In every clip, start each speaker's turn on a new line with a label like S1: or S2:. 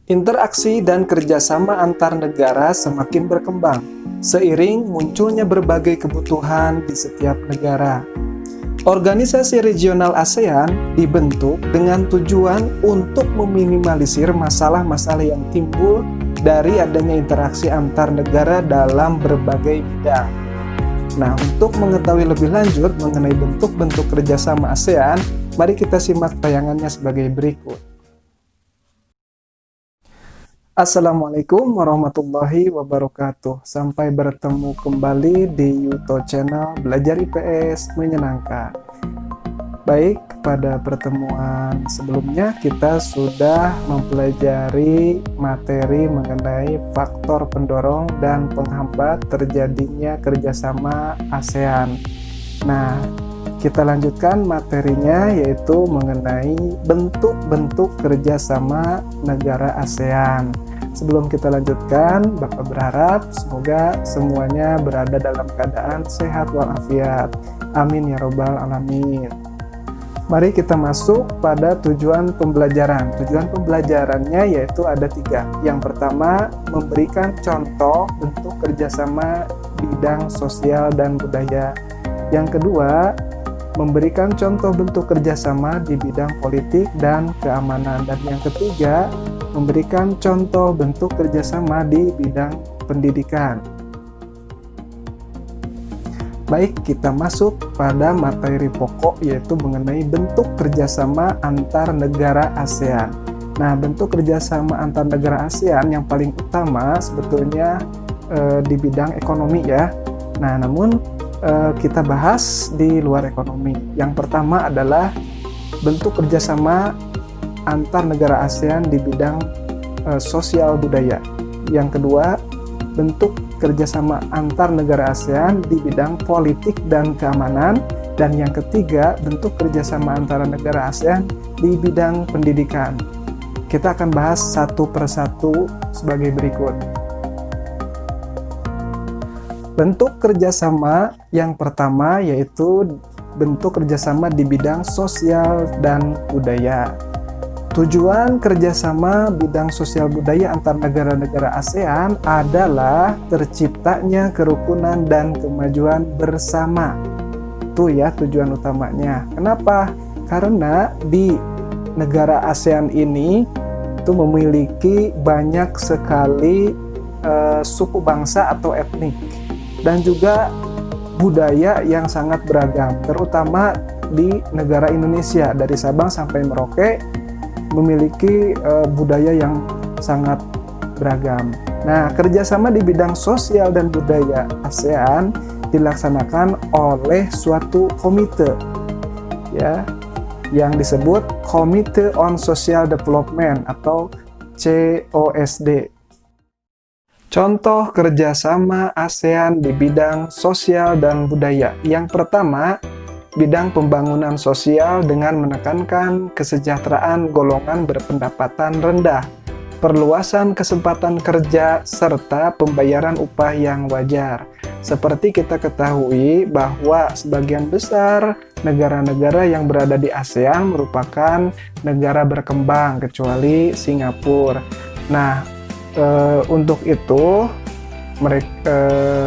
S1: Interaksi dan kerjasama antar negara semakin berkembang, seiring munculnya berbagai kebutuhan di setiap negara. Organisasi regional ASEAN dibentuk dengan tujuan untuk meminimalisir masalah-masalah yang timbul dari adanya interaksi antar negara dalam berbagai bidang. Nah, untuk mengetahui lebih lanjut mengenai bentuk-bentuk kerjasama ASEAN, mari kita simak tayangannya sebagai berikut. Assalamualaikum warahmatullahi wabarakatuh. Sampai bertemu kembali di YouTube channel Belajar IPS Menyenangkan. Baik, pada pertemuan sebelumnya kita sudah mempelajari materi mengenai faktor pendorong dan penghambat terjadinya kerjasama ASEAN. Nah, kita lanjutkan materinya, yaitu mengenai bentuk-bentuk kerjasama negara ASEAN. Sebelum kita lanjutkan, Bapak berharap semoga semuanya berada dalam keadaan sehat walafiat. Amin ya robbal alamin. Mari kita masuk pada tujuan pembelajaran. Tujuan pembelajarannya yaitu ada 3. Yang pertama, memberikan contoh bentuk kerjasama bidang sosial dan budaya. Yang kedua, memberikan contoh bentuk kerjasama di bidang politik dan keamanan. Dan yang ketiga, memberikan contoh bentuk kerjasama di bidang pendidikan. Baik, kita masuk pada materi pokok, yaitu mengenai bentuk kerjasama antar negara ASEAN. Nah, bentuk kerjasama antar negara ASEAN yang paling utama sebetulnya di bidang ekonomi ya. Nah, namun kita bahas di luar ekonomi. Yang pertama adalah bentuk kerjasama antar negara ASEAN di bidang sosial budaya. Yang kedua, bentuk kerjasama antar negara ASEAN di bidang politik dan keamanan. Dan yang ketiga, bentuk kerjasama antara negara ASEAN di bidang pendidikan. Kita akan bahas satu persatu sebagai berikut. Bentuk kerjasama yang pertama yaitu bentuk kerjasama di bidang sosial dan budaya. Tujuan kerjasama bidang sosial budaya antar negara-negara ASEAN adalah terciptanya kerukunan dan kemajuan bersama. Itu ya tujuan utamanya. Kenapa? Karena di negara ASEAN ini itu memiliki banyak sekali suku bangsa atau etnik, dan juga budaya yang sangat beragam, terutama di negara Indonesia, dari Sabang sampai Merauke memiliki budaya yang sangat beragam. Nah, kerjasama di bidang sosial dan budaya ASEAN dilaksanakan oleh suatu komite ya, yang disebut Committee on Social Development atau COSD. Contoh kerjasama ASEAN di bidang sosial dan budaya. Yang pertama, bidang pembangunan sosial dengan menekankan kesejahteraan golongan berpendapatan rendah, perluasan kesempatan kerja, serta pembayaran upah yang wajar. Seperti kita ketahui bahwa sebagian besar negara-negara yang berada di ASEAN merupakan negara berkembang, kecuali Singapura. Nah, untuk itu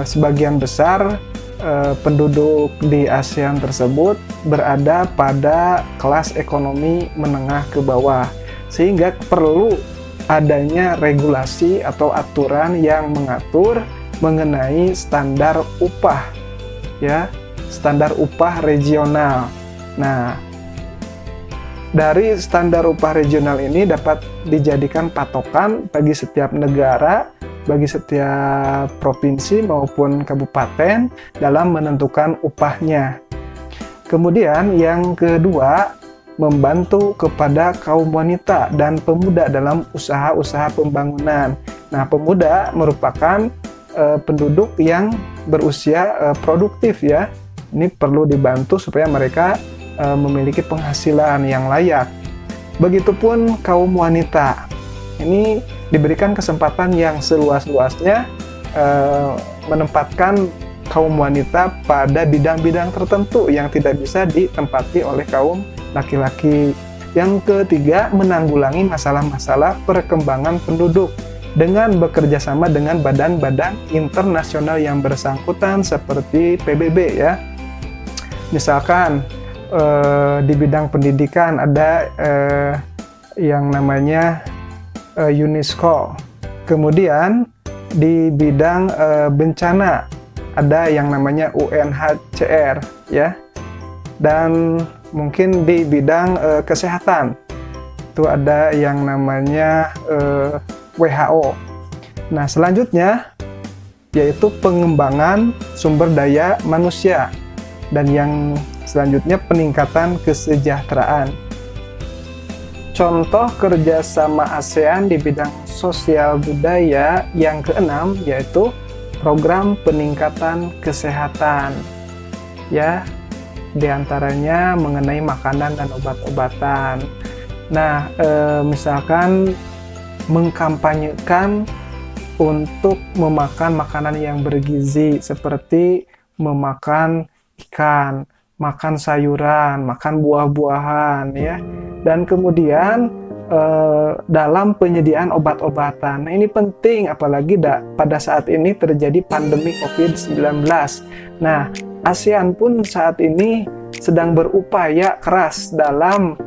S1: sebagian besar penduduk di ASEAN tersebut berada pada kelas ekonomi menengah ke bawah, sehingga perlu adanya regulasi atau aturan yang mengatur mengenai standar upah ya, standar upah regional. Nah, dari standar upah regional ini dapat dijadikan patokan bagi setiap negara, bagi setiap provinsi maupun kabupaten dalam menentukan upahnya. Kemudian yang kedua, membantu kepada kaum wanita dan pemuda dalam usaha-usaha pembangunan. Nah, pemuda merupakan penduduk yang berusia produktif ya. Ini perlu dibantu supaya mereka memiliki penghasilan yang layak. Begitupun kaum wanita. Ini diberikan kesempatan yang seluas-luasnya menempatkan kaum wanita pada bidang-bidang tertentu yang tidak bisa ditempati oleh kaum laki-laki. Yang ketiga, menanggulangi masalah-masalah perkembangan penduduk dengan bekerja sama dengan badan-badan internasional yang bersangkutan seperti PBB ya. Misalkan di bidang pendidikan ada yang namanya UNESCO. Kemudian di bidang bencana ada yang namanya UNHCR ya. Dan mungkin di bidang kesehatan itu ada yang namanya WHO. Nah, selanjutnya yaitu pengembangan sumber daya manusia, dan yang selanjutnya peningkatan kesejahteraan. Contoh kerjasama ASEAN di bidang sosial budaya yang keenam yaitu program peningkatan kesehatan ya, diantaranya mengenai makanan dan obat-obatan. Nah, misalkan mengkampanyekan untuk memakan makanan yang bergizi seperti memakan ikan, makan sayuran, makan buah-buahan ya. Dan kemudian dalam penyediaan obat-obatan. Nah, ini penting apalagi pada saat ini terjadi pandemi COVID-19. Nah, ASEAN pun saat ini sedang berupaya keras dalam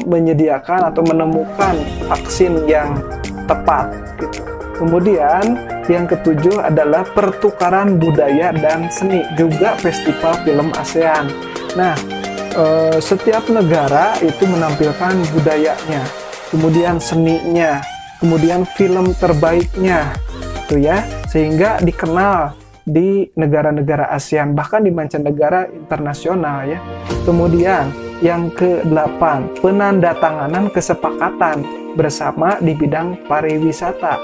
S1: menyediakan atau menemukan vaksin yang tepat gitu. Kemudian yang ketujuh adalah pertukaran budaya dan seni, juga festival film ASEAN. Nah, setiap negara itu menampilkan budayanya, kemudian seninya, kemudian film terbaiknya tuh ya, sehingga dikenal di negara-negara ASEAN, bahkan di mancanegara internasional ya. Kemudian yang ke-8, penandatanganan kesepakatan bersama di bidang pariwisata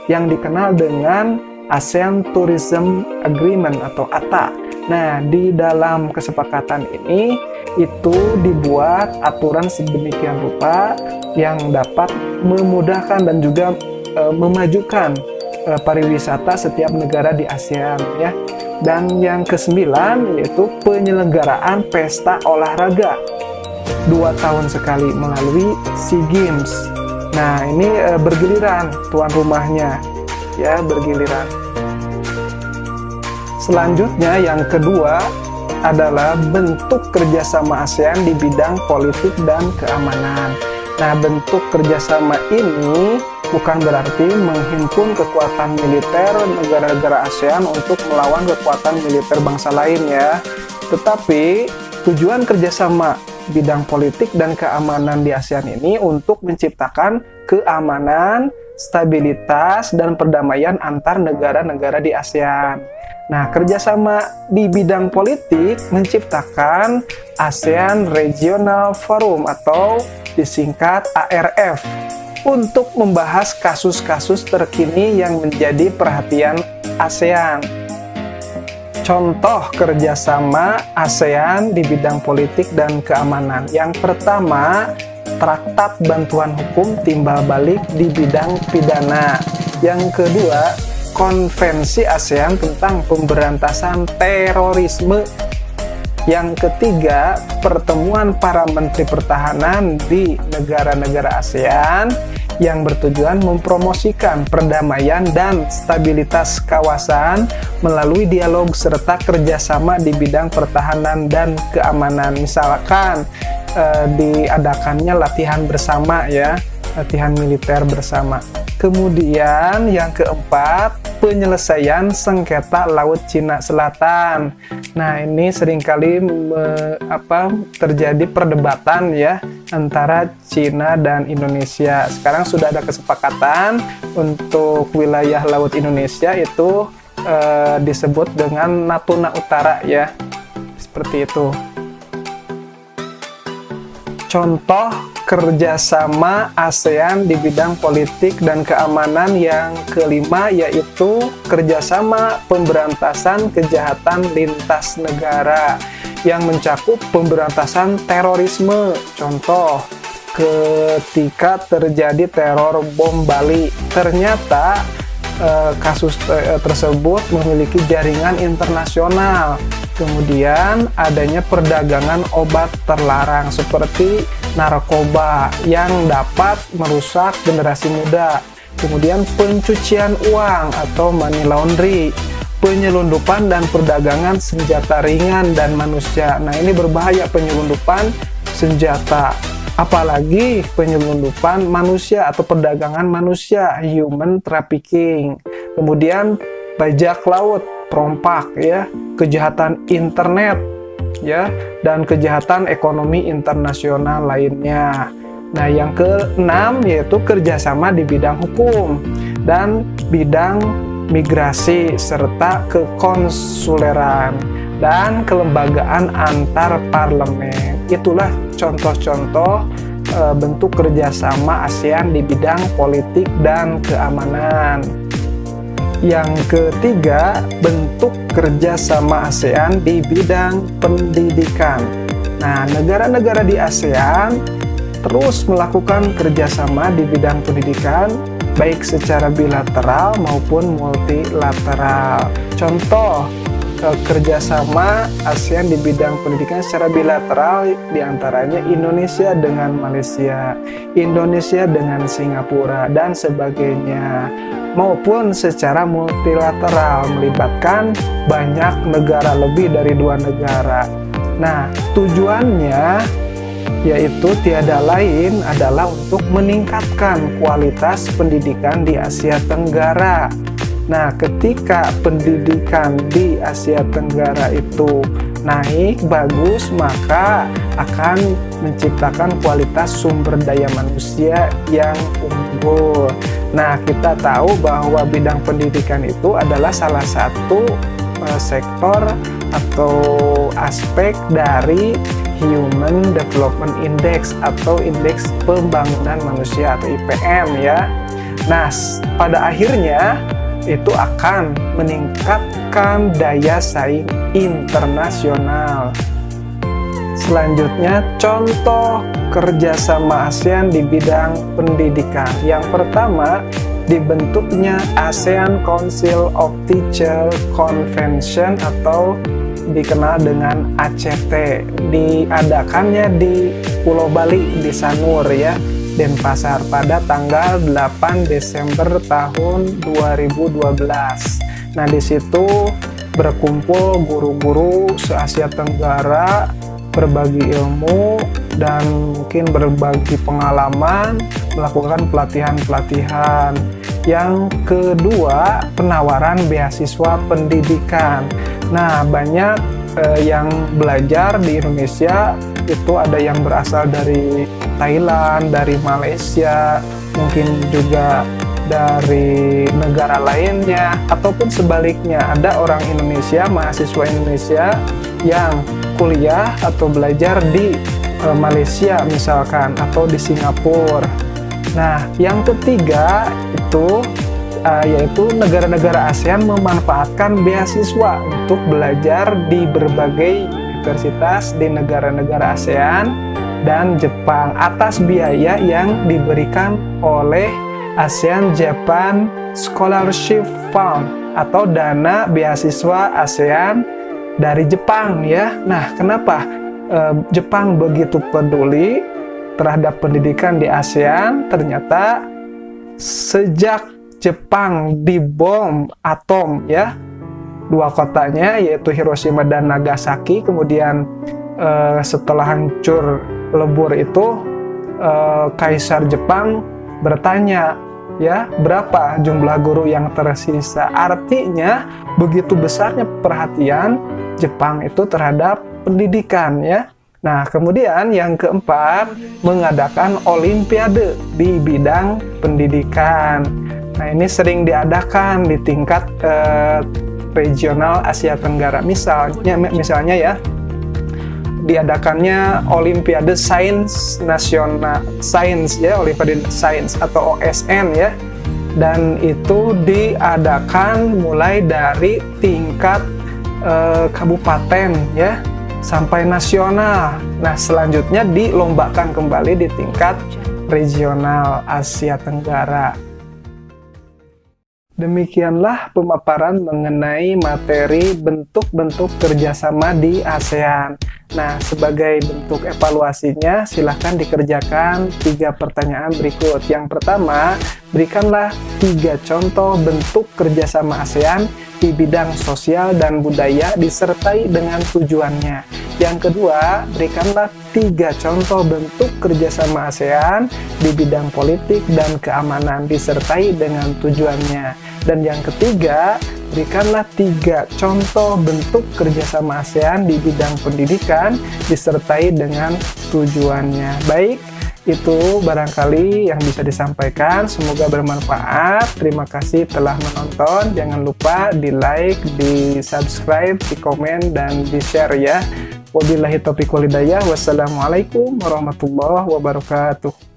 S1: yang dikenal dengan ASEAN Tourism Agreement atau ATA. Nah, di dalam kesepakatan ini itu dibuat aturan sedemikian rupa yang dapat memudahkan dan juga memajukan pariwisata setiap negara di ASEAN ya. Dan yang ke-9 yaitu penyelenggaraan pesta olahraga 2 tahun sekali melalui SEA Games. Nah, ini bergiliran tuan rumahnya ya, bergiliran. Selanjutnya yang kedua adalah bentuk kerjasama ASEAN di bidang politik dan keamanan. Nah, bentuk kerjasama ini bukan berarti menghimpun kekuatan militer negara-negara ASEAN untuk melawan kekuatan militer bangsa lain ya. Tetapi tujuan kerjasama bidang politik dan keamanan di ASEAN ini untuk menciptakan keamanan, stabilitas, dan perdamaian antar negara-negara di ASEAN. Nah, kerjasama di bidang politik menciptakan ASEAN Regional Forum atau disingkat ARF untuk membahas kasus-kasus terkini yang menjadi perhatian ASEAN. Contoh kerjasama ASEAN di bidang politik dan keamanan. Yang pertama, Traktat Bantuan Hukum Timbal Balik di bidang pidana. Yang kedua, Konvensi ASEAN tentang pemberantasan terorisme. Yang ketiga, pertemuan para menteri pertahanan di negara-negara ASEAN yang bertujuan mempromosikan perdamaian dan stabilitas kawasan melalui dialog serta kerjasama di bidang pertahanan dan keamanan. Misalkan diadakannya latihan bersama ya, latihan militer bersama. Kemudian yang keempat, penyelesaian sengketa Laut Cina Selatan. Nah, ini seringkali terjadi perdebatan ya antara Cina dan Indonesia. Sekarang sudah ada kesepakatan untuk wilayah Laut Indonesia itu disebut dengan Natuna Utara ya. Seperti itu. Contoh kerjasama ASEAN di bidang politik dan keamanan yang kelima yaitu kerjasama pemberantasan kejahatan lintas negara yang mencakup pemberantasan terorisme. Contoh, ketika terjadi teror bom Bali, ternyata kasus tersebut memiliki jaringan internasional. Kemudian adanya perdagangan obat terlarang seperti narkoba yang dapat merusak generasi muda, kemudian pencucian uang atau money laundry, penyelundupan dan perdagangan senjata ringan dan manusia. Nah, ini berbahaya penyelundupan senjata, apalagi penyelundupan manusia atau perdagangan manusia, human trafficking. Kemudian bajak laut, perompak ya, kejahatan internet ya, dan kejahatan ekonomi internasional lainnya. Nah, yang keenam yaitu kerjasama di bidang hukum dan bidang migrasi serta kekonsuleran dan kelembagaan antar parlemen. Itulah contoh-contoh bentuk kerjasama ASEAN di bidang politik dan keamanan. Yang ketiga, bentuk kerjasama ASEAN di bidang pendidikan. Nah, negara-negara di ASEAN terus melakukan kerjasama di bidang pendidikan, baik secara bilateral maupun multilateral. Contoh kerjasama ASEAN di bidang pendidikan secara bilateral diantaranya Indonesia dengan Malaysia, Indonesia dengan Singapura, dan sebagainya, maupun secara multilateral melibatkan banyak negara, lebih dari 2 negara. Nah, tujuannya yaitu tiada lain adalah untuk meningkatkan kualitas pendidikan di Asia Tenggara. Nah, ketika pendidikan di Asia Tenggara itu naik, bagus, maka akan menciptakan kualitas sumber daya manusia yang unggul. Nah, kita tahu bahwa bidang pendidikan itu adalah salah satu sektor atau aspek dari Human Development Index atau Indeks Pembangunan Manusia atau IPM ya. Nah, pada akhirnya itu akan meningkatkan daya saing internasional. Selanjutnya, contoh kerjasama ASEAN di bidang pendidikan. Yang pertama, dibentuknya ASEAN Council of Teachers Convention atau dikenal dengan ACT. Diadakannya di Pulau Bali, di Sanur ya, Denpasar pada tanggal 8 Desember tahun 2012. Nah, di situ berkumpul guru-guru se-Asia Tenggara, berbagi ilmu dan mungkin berbagi pengalaman, melakukan pelatihan-pelatihan. Yang kedua, penawaran beasiswa pendidikan. Nah, banyak yang belajar di Indonesia itu ada yang berasal dari Thailand, dari Malaysia, mungkin juga dari negara lainnya, ataupun sebaliknya ada orang Indonesia, mahasiswa Indonesia yang kuliah atau belajar di Malaysia misalkan, atau di Singapura. Nah, yang ketiga itu yaitu negara-negara ASEAN memanfaatkan beasiswa untuk belajar di berbagai universitas di negara-negara ASEAN dan Jepang atas biaya yang diberikan oleh ASEAN Japan Scholarship Fund atau dana beasiswa ASEAN dari Jepang ya. Nah, kenapa Jepang begitu peduli terhadap pendidikan di ASEAN? Ternyata sejak Jepang dibom atom ya, 2 kotanya yaitu Hiroshima dan Nagasaki, kemudian setelah hancur lebur itu Kaisar Jepang bertanya ya, berapa jumlah guru yang tersisa. Artinya begitu besarnya perhatian Jepang itu terhadap pendidikan ya. Nah, kemudian yang keempat, mengadakan olimpiade di bidang pendidikan. Nah, ini sering diadakan di tingkat regional Asia Tenggara. Misalnya ya, diadakannya Olimpiade Sains Nasional, Sains ya, Olimpiade Sains atau OSN ya. Dan itu diadakan mulai dari tingkat kabupaten ya sampai nasional. Nah, selanjutnya dilombakan kembali di tingkat regional Asia Tenggara. Demikianlah pemaparan mengenai materi bentuk-bentuk kerjasama di ASEAN. Nah, sebagai bentuk evaluasinya, silahkan dikerjakan 3 pertanyaan berikut. Yang pertama, berikanlah 3 contoh bentuk kerjasama ASEAN di bidang sosial dan budaya disertai dengan tujuannya. Yang kedua, berikanlah 3 contoh bentuk kerjasama ASEAN di bidang politik dan keamanan disertai dengan tujuannya. Dan yang ketiga, berikanlah 3 contoh bentuk kerjasama ASEAN di bidang pendidikan disertai dengan tujuannya. Baik, itu barangkali yang bisa disampaikan. Semoga bermanfaat. Terima kasih telah menonton. Jangan lupa di like, di subscribe, di komen, dan di share ya. Wabillahi taufiq wal hidayah. Wassalamualaikum warahmatullahi wabarakatuh.